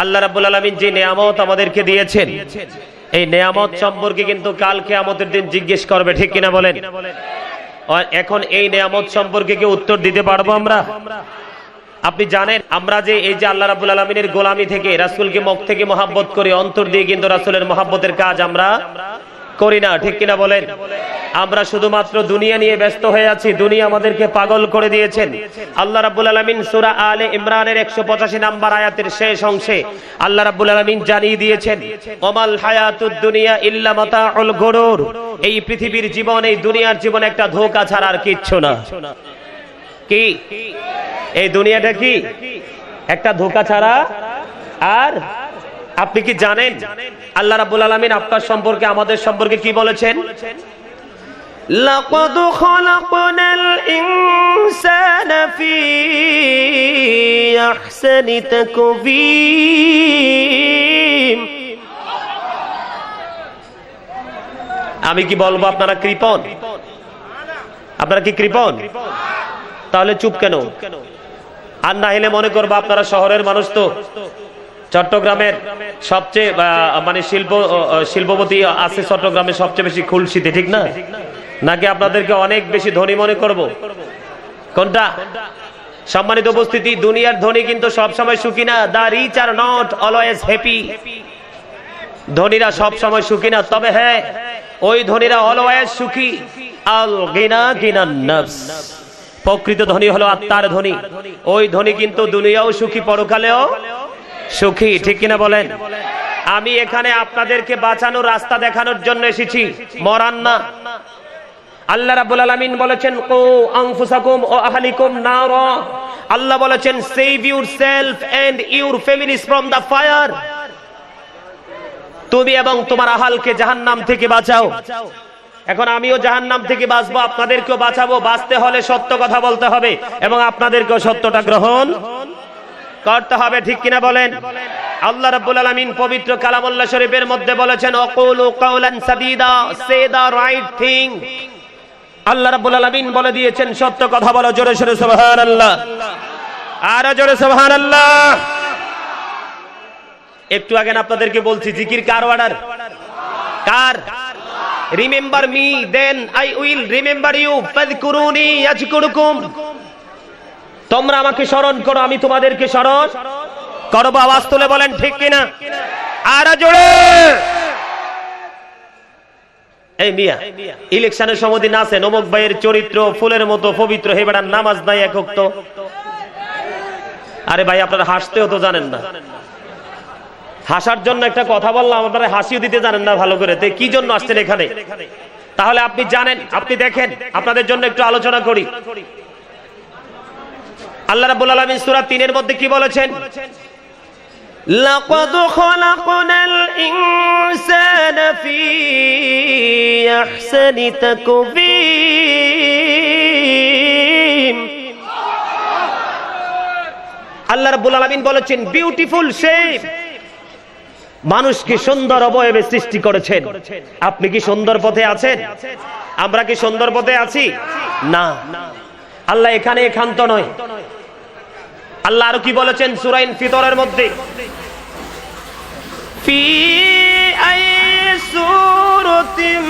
আল্লাহ রাব্বুল আলামিন যে নিয়ামত আমাদেরকে দিয়েছেন, এই নিয়ামত সম্পর্কে কিন্তু কাল কিয়ামতের দিন জিজ্ঞেস করবে, ঠিক কিনা বলেন? এখন এই নিয়ামত সম্পর্কে কি উত্তর দিতে পারবো আমরা? আপনি জানেন আমরা যে এই যে আল্লাহ রাব্বুল আলামিনের গোলামি থেকে, রাসূলকে মুখ থেকে মহব্বত করি, অন্তর দিয়ে কিন্তু রাসূলের মহব্বতের কাজ আমরা করি না, ঠিক কিনা বলেন? আমরা শুধুমাত্র দুনিয়া নিয়ে ব্যস্ত হয়ে আছি। দুনিয়া আমাদেরকে পাগল করে দিয়েছেন। আল্লাহ রাব্বুল আলামিন সূরা আলে ইমরানের 185 নম্বর আয়াতের শেষ অংশে আল্লাহ রাব্বুল আলামিন জানিয়ে দিয়েছেন, ওমাল হায়াতুদ দুনিয়া ইল্লা মাতাউল গুরুর। এই পৃথিবীর জীবন, এই দুনিয়ার জীবন একটা ধোঁকা ছাড়া আর কিচ্ছু না। কি এই দুনিয়াটা কি একটা ধোঁকা ছাড়া? আর আপনি কি জানেন আল্লাহ রাব্বুল আলামিন আপনার সম্পর্কে, আমাদের সম্পর্কে কি বলেছেন? লাকাদ খালাকনাল ইনসানা ফি আহসানি তাকওয়িম। আমি কি বলবো আপনারা কৃপণ? আপনারা কি কৃপণ? তাহলে চুপ কেন? আর না হলে মনে করবো আপনারা শহরের মানুষ, তো চট্টগ্রামের সবচেয়ে মানে শিল্পপতি আছে চট্টগ্রামের সবচেয়ে বেশি খুলশীতে, ঠিক না? নাকি আপনাদেরকে অনেক বেশি ধনী মনে করব? কোনটা? সম্মানিত উপস্থিতি, দুনিয়ার ধনী কিন্তু সব সময় সুখী না। The rich are not always happy. ধনীরা সব সময় সুখী না, তবে হ্যাঁ, ওই ধনীরা অলওয়েজ সুখী। আল গিনা গিনান নফস। প্রকৃত ধনী হলো আত্মার ধনী। ওই ধনী কিন্তু দুনিয়াও সুখী, পরকালেও সুখী, ঠিক কিনা বলেন? আমি এখানে আপনাদেরকে বাঁচানোর রাস্তা দেখানোর জন্য এসেছি, মরান না। আল্লাহ রাব্বুল আলামিন বলেছেন, কু আনফুসাকুম ওয়া আহলিকুম নারা। আল্লাহ বলেছেন, save yourself and your families from the fire. তুমি এবং তোমার আহালকে জাহান্নাম থেকে বাঁচাও। এখন আমিও জাহান্নাম থেকে বাঁচবো, আপনাদেরকেও বাঁচাবো। বাঁচতে হলে সত্য কথা বলতে হবে এবং আপনাদেরকেও সত্যটা গ্রহণ করতে হবে, ঠিক কিনা বলেন? আল্লাহ রাব্বুল আলামিন পবিত্র কালামুল্লাহ শরীফের মধ্যে বলেছেন, ওয়াকুলু কাওলান সাদীদা, সে দা রাইট থিং। আল্লাহ রাব্বুল আলামিন বলে দিয়েছেন, সত্য কথা বলো। জোরে জোরে সুবহানাল্লাহ, আর জোরে সুবহানাল্লাহ। একটু আগে আপনাদেরকে বলছি, জিকির কার অর্ডার? কার? Remember me then I will remember you, ফাযকুরুনি ইয়াযকুরুকুম। তোমরা আমাকে স্মরণ করো, আমি তোমাদেরকে স্মরণ করব। আওয়াজ তুলে বলেন, ঠিক কিনা? আর জোরে। এই মিয়া, ইলেকশনের সময় দিন আছে অমুক ভাইয়ের চরিত্র ফুলের মতো পবিত্র, হে বেড়ার নামাজ নাই একক তো। আরে ভাই, আপনারা হাসতেও তো জানেন না। হাসার জন্য একটা কথা বললাম, আপনারা হাসিও দিতে জানেন না ভালো করে। তো কি জন্য আসছেন এখানে? তাহলে আপনি জানেন, আপনি দেখেন, আপনাদের জন্য একটু আলোচনা করি। আল্লাহ রাব্বুল আলামিন সূরা 3 এর মধ্যে কি বলেছেন? লাকাদ খালাকনাল ইনসানা ফি আহসানি তাকওয়িম। আল্লাহ রাব্বুল আলামিন বলেছেন, বিউটিফুল শেপ। মানুষকে সুন্দর অবয়বে সৃষ্টি করেছেন। আপনি কি সুন্দর পথে আছেন? আমরা কি সুন্দর পথে আছি? না। আল্লাহ এখানে একান্ত নয়। আল্লাহ আরো কি বলেছেন সূরা ইনফিতরের মধ্যে? ফি আই সূরাতিন